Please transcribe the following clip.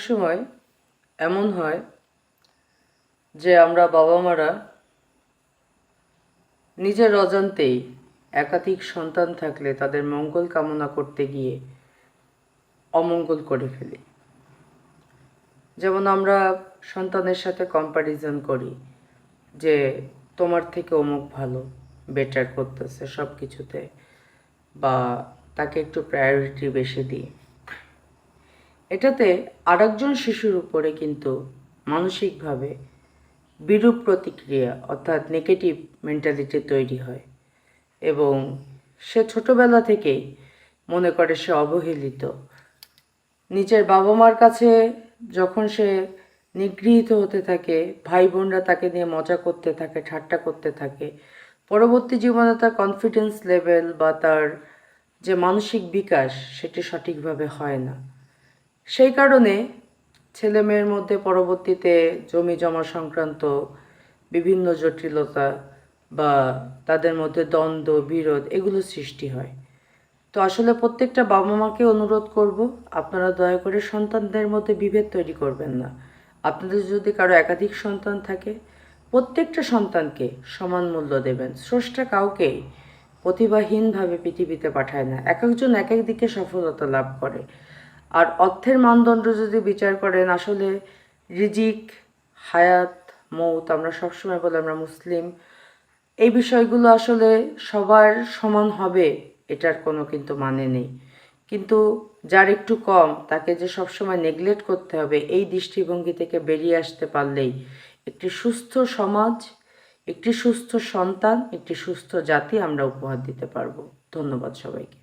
সময় এমন হয় যে আমরা বাবা মারা নিজের অজান্তেই একাধিক সন্তান থাকলে তাদের মঙ্গল কামনা করতে গিয়ে অমঙ্গল করে ফেলি। যেমন আমরা সন্তানের সাথে কম্প্যারিজন করি যে তোমার থেকে অমুক ভালো, বেটার করতেছে সব কিছুতে, বা তাকে একটু প্রায়োরিটি বেশি দিই। এটাতে আরেকজন শিশুর উপরে কিন্তু মানসিকভাবে বিরূপ প্রতিক্রিয়া অর্থাৎ নেগেটিভ মেন্টালিটি তৈরি হয় এবং সে ছোটবেলা থেকেই মনে করে সে অবহেলিত। নিজের বাবা মার কাছে যখন সে নিগৃহীত হতে থাকে, ভাই বোনরা তাকে নিয়ে মজা করতে থাকে, ঠাট্টা করতে থাকে, পরবর্তী জীবনে তার কনফিডেন্স লেভেল বা তার যে মানসিক বিকাশ সেটি সঠিকভাবে হয় না। সেই কারণে ছেলে মেয়ের মধ্যে পরবর্তীতে জমি জমা সংক্রান্ত বিভিন্ন জটিলতা বা তাদের মধ্যে দ্বন্দ্ব বিরোধ এগুলো সৃষ্টি হয়। তো আসলে প্রত্যেকটা বাবা মাকে অনুরোধ করব, আপনারা দয়া করে সন্তানদের মধ্যে বিভেদ তৈরি করবেন না। আপনাদের যদি কারো একাধিক সন্তান থাকে, প্রত্যেকটা সন্তানকে সমান মূল্য দেবেন। স্রষ্টা কাউকেই প্রতিভাহীনভাবে পৃথিবীতে পাঠায় না, এক একজন এক এক দিকে সফলতা লাভ করে। আর অর্থের মানদণ্ড যদি বিচার করেন, আসলে রিজিক, হায়াত, মৌত, আমরা সবসময় বলি আমরা মুসলিম, এই বিষয়গুলো আসলে সবার সমান হবে এটার কোনো কিন্তু মানে নেই। কিন্তু যার একটু কম তাকে যে সবসময় নেগলেক্ট করতে হবে, এই দৃষ্টিভঙ্গি থেকে বেরিয়ে আসতে পারলেই একটি সুস্থ সমাজ, একটি সুস্থ সন্তান, একটি সুস্থ জাতি আমরা উপহার দিতে পারবো। ধন্যবাদ সবাইকে।